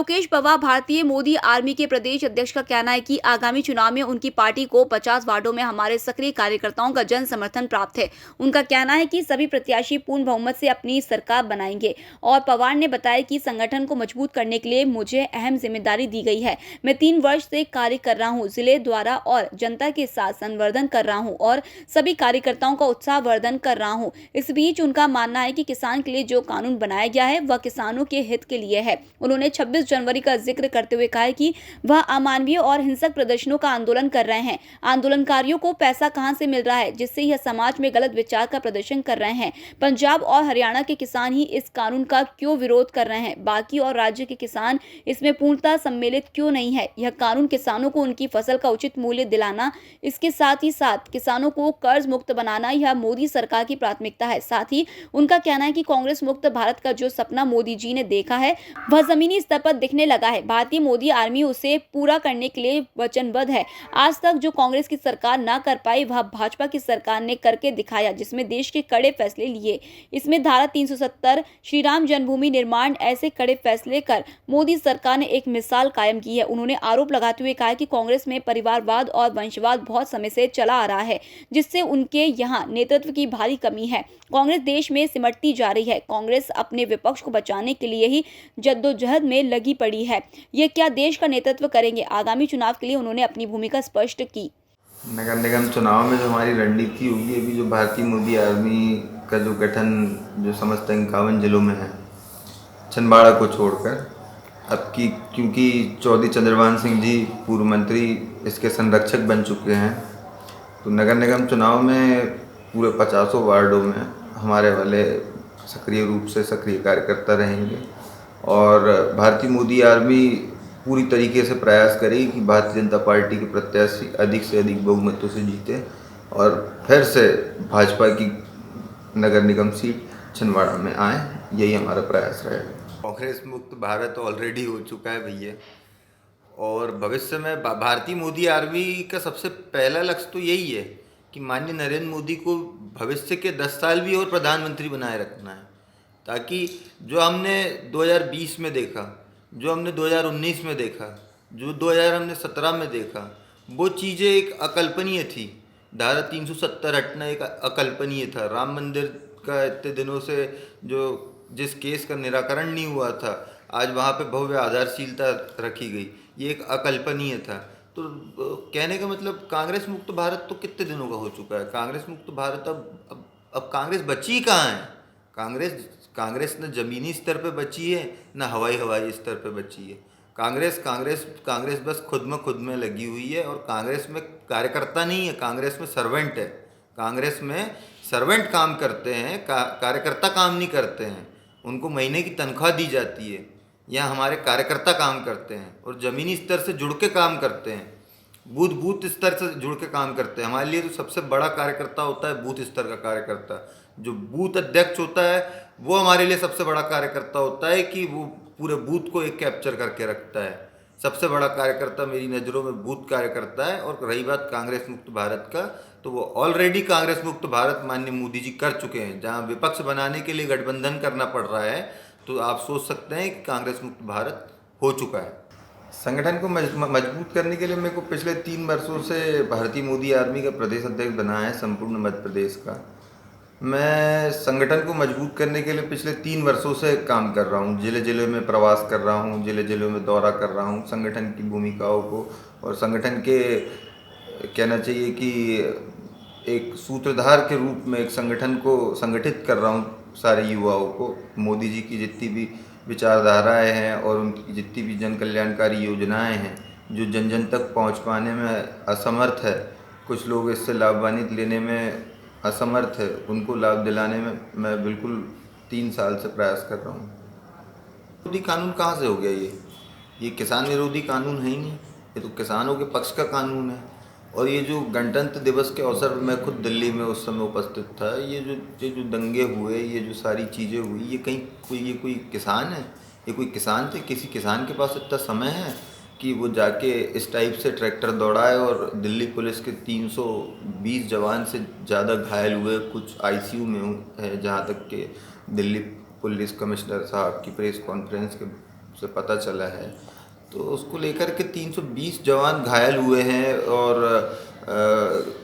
लोकेश पवार भारतीय मोदी आर्मी के प्रदेश अध्यक्ष का कहना है कि आगामी चुनाव में उनकी पार्टी को 50 वार्डों में हमारे सक्रिय कार्यकर्ताओं का जन समर्थन प्राप्त है। उनका कहना है कि सभी प्रत्याशी पूर्ण बहुमत से अपनी सरकार बनाएंगे। और पवार ने बताया कि संगठन को मजबूत करने के लिए मुझे अहम जिम्मेदारी दी गई है। मैं 3 वर्ष से कार्य कर रहा हूँ, जिले द्वारा और जनता के साथ संवर्धन कर रहा हूँ और सभी कार्यकर्ताओं का उत्साहवर्धन कर रहा हूँ। इस बीच उनका मानना है कि किसान के लिए जो कानून बनाया गया है वह किसानों के हित के लिए है। उन्होंने 26 जनवरी का जिक्र करते हुए कहा कि वह अमानवीय और हिंसक प्रदर्शनों का आंदोलन कर रहे हैं। आंदोलनकारियों को पैसा कहां से मिल रहा है जिससे यह समाज में गलत विचार का प्रदर्शन कर रहे हैं। पंजाब और हरियाणा के किसान ही इस कानून का क्यों विरोध कर रहे हैं, बाकी और राज्य के किसान इसमें पूर्णतः सम्मिलित क्यों नहीं है। यह कानून किसानों को उनकी फसल का उचित मूल्य दिलाना, इसके साथ ही साथ किसानों को कर्ज मुक्त बनाना यह मोदी सरकार की प्राथमिकता है। साथ ही उनका कहना है कि कांग्रेस मुक्त भारत का जो सपना मोदी जी ने देखा है वह जमीनी स्तर पर दिखने लगा है। भारतीय मोदी आर्मी उसे पूरा करने के लिए वचनबद्ध है। आज तक जो कांग्रेस की सरकार ना कर पाई वह भाजपा की सरकार ने करके दिखाया, जिसमें देश के कड़े फैसले लिए। इसमें धारा 370 श्री राम जन्मभूमि निर्माण ऐसे कड़े फैसले कर मोदी सरकार ने एक मिसाल कायम की है। उन्होंने आरोप लगाते हुए कहा कि कांग्रेस में परिवारवाद और वंशवाद बहुत समय से चला आ रहा है, जिससे उनके यहाँ नेतृत्व की भारी कमी है। कांग्रेस देश में सिमटती जा रही है। कांग्रेस अपने विपक्ष को बचाने के लिए ही जद्दोजहद में लगी पड़ी है। ये क्या देश का नेतृत्व करेंगे। आगामी चुनाव के लिए उन्होंने अपनी भूमिका स्पष्ट की। नगर निगम चुनाव में जो हमारी रणनीति होगी, अभी जो भारतीय मोदी आर्मी का जो गठन जो समस्त 51 जिलों में है, छिंदवाड़ा को छोड़कर, अब की क्योंकि चौधरी चंद्रभान सिंह जी पूर्व मंत्री इसके संरक्षक बन चुके हैं, तो नगर निगम चुनाव में पूरे 50 वार्डों में हमारे वाले सक्रिय रूप से सक्रिय कार्यकर्ता रहेंगे। और भारतीय मोदी आर्मी पूरी तरीके से प्रयास करेगी कि भारतीय जनता पार्टी के प्रत्याशी अधिक से अधिक बहुमतों से जीते और फिर से भाजपा की नगर निगम सीट छिंदवाड़ा में आए। यही हमारा प्रयास रहेगा। कांग्रेस मुक्त भारत ऑलरेडी हो चुका है भैया, और भविष्य में भारतीय मोदी आर्मी का सबसे पहला लक्ष्य तो यही है कि माननीय नरेंद्र मोदी को भविष्य के 10 साल भी और प्रधानमंत्री बनाए रखना है, ताकि जो हमने 2020 में देखा, जो हमने 2019 में देखा, जो 2017 में देखा, वो चीज़ें एक अकल्पनीय थी। धारा 370 हटना एक अकल्पनीय था। राम मंदिर का इतने दिनों से जो जिस केस का निराकरण नहीं हुआ था, आज वहाँ पे भव्य आधारशिलता रखी गई, ये एक अकल्पनीय था। तो कहने का मतलब कांग्रेस मुक्त भारत तो कितने दिनों का हो चुका है। कांग्रेस मुक्त भारत अब कांग्रेस बची कहाँ है। कांग्रेस न ज़मीनी स्तर पे बची है, न हवाई स्तर पे बची है। कांग्रेस बस खुद में लगी हुई है, और कांग्रेस में कार्यकर्ता नहीं है, कांग्रेस में सर्वेंट है। कांग्रेस में सर्वेंट काम करते हैं, कार्यकर्ता काम नहीं करते हैं। उनको महीने की तनख्वाह दी जाती है। यहाँ हमारे कार्यकर्ता काम करते हैं और ज़मीनी स्तर से जुड़ के काम करते हैं, बूथ स्तर से जुड़ के काम करते हैं। हमारे लिए तो सबसे बड़ा कार्यकर्ता होता है बूथ स्तर का कार्यकर्ता। जो बूथ अध्यक्ष होता है वो हमारे लिए सबसे बड़ा कार्यकर्ता होता है, कि वो पूरे बूथ को एक कैप्चर करके रखता है। सबसे बड़ा कार्यकर्ता मेरी नज़रों में बूथ कार्यकर्ता है। और रही बात कांग्रेस मुक्त भारत का, तो वो ऑलरेडी कांग्रेस मुक्त भारत माननीय मोदी जी कर चुके हैं। जहाँ विपक्ष बनाने के लिए गठबंधन करना पड़ रहा है, तो आप सोच सकते हैं कि कांग्रेस मुक्त भारत हो चुका है। संगठन को मजबूत करने के लिए मेरे को पिछले 3 वर्षों से भारतीय मोदी आर्मी का प्रदेश अध्यक्ष बनाया है संपूर्ण मध्य प्रदेश का। मैं संगठन को मजबूत करने के लिए पिछले 3 वर्षों से काम कर रहा हूँ। ज़िले ज़िले में प्रवास कर रहा हूँ, ज़िले में दौरा कर रहा हूँ, संगठन की भूमिकाओं को और संगठन के कहना चाहिए कि एक सूत्रधार के रूप में एक संगठन को संगठित कर रहा हूँ सारे युवाओं को। मोदी जी की जितनी भी विचारधाराएं हैं और उनकी जितनी भी जन कल्याणकारी योजनाएं हैं जो जन जन तक पहुँच पाने में असमर्थ है, कुछ लोग इससे लाभान्वित लेने में असमर्थ है, उनको लाभ दिलाने में मैं बिल्कुल 3 साल से प्रयास कर रहा हूँ। विरोधी कानून कहाँ से हो गया ये किसान विरोधी कानून है ही नहीं, ये तो किसानों के पक्ष का कानून है। और ये जो गणतंत्र दिवस के अवसर पर मैं खुद दिल्ली में उस समय उपस्थित था, ये जो दंगे हुए, ये जो सारी चीज़ें हुई, ये कहीं कोई किसान है, ये कोई किसान थे। किसी किसान के पास इतना समय है कि वो जाके इस टाइप से ट्रैक्टर दौड़ाए। और दिल्ली पुलिस के 320 जवान से ज़्यादा घायल हुए, कुछ आईसीयू में है, जहाँ तक कि दिल्ली पुलिस कमिश्नर साहब की प्रेस कॉन्फ्रेंस के से पता चला है, तो उसको लेकर के 320 जवान घायल हुए हैं। और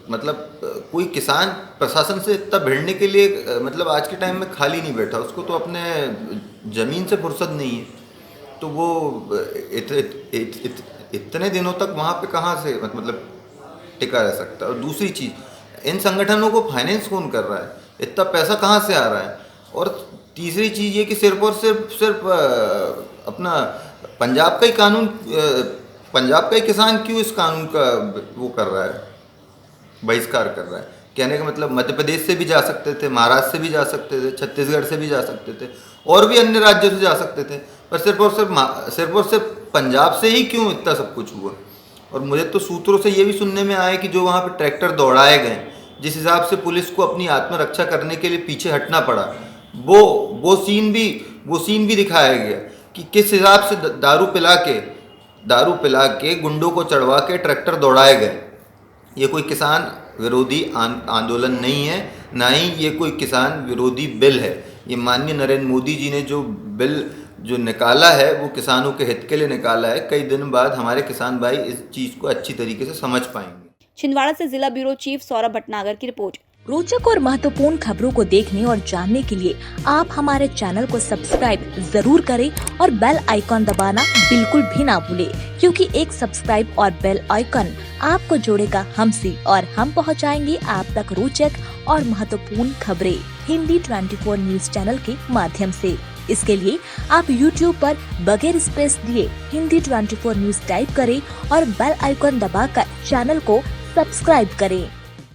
मतलब कोई किसान प्रशासन से इतना भिड़ने के लिए मतलब आज के टाइम में खाली नहीं बैठा, उसको तो अपने ज़मीन से फुर्सत नहीं है, तो वो इतने दिनों तक वहाँ पे कहाँ से मतलब टिका रह सकता है। और दूसरी चीज़, इन संगठनों को फाइनेंस कौन कर रहा है, इतना पैसा कहाँ से आ रहा है। और तीसरी चीज़ ये कि सिर्फ और सिर्फ अपना पंजाब का ही कानून, पंजाब का ही किसान क्यों इस कानून का वो कर रहा है, बहिष्कार कर रहा है। कहने का मतलब मध्य प्रदेश से भी जा सकते थे, महाराष्ट्र से भी जा सकते थे, छत्तीसगढ़ से भी जा सकते थे, और भी अन्य राज्यों से जा सकते थे, पर सिर्फ और सिर्फ पंजाब से ही क्यों इतना सब कुछ हुआ। और मुझे तो सूत्रों से ये भी सुनने में आया कि जो वहाँ पे ट्रैक्टर दौड़ाए गए, जिस हिसाब से पुलिस को अपनी आत्मरक्षा करने के लिए पीछे हटना पड़ा, वो सीन भी दिखाया गया कि किस हिसाब से दारू पिला के गुंडों को चढ़वा के ट्रैक्टर दौड़ाए गए। ये कोई किसान विरोधी आंदोलन नहीं है, ना ही ये कोई किसान विरोधी बिल है। ये माननीय नरेंद्र मोदी जी ने जो बिल जो निकाला है वो किसानों के हित के लिए निकाला है। कई दिन बाद हमारे किसान भाई इस चीज़ को अच्छी तरीके से समझ पाएंगे। छिंदवाड़ा से जिला ब्यूरो चीफ सौरभ भटनागर की रिपोर्ट। रोचक और महत्वपूर्ण खबरों को देखने और जानने के लिए आप हमारे चैनल को सब्सक्राइब जरूर करें और बेल आइकॉन दबाना बिल्कुल भी ना भूलें, क्योंकि एक सब्सक्राइब और बेल आइकॉन आपको जोड़ेगा हमसे और हम पहुंचाएंगे आप तक रोचक और महत्वपूर्ण खबरें हिंदी 24 न्यूज चैनल के माध्यम से। इसके लिए आप YouTube पर बगैर स्पेस दिए हिंदी 24 न्यूज टाइप करें और बेल आइकॉन दबाकर चैनल को सब्सक्राइब करें।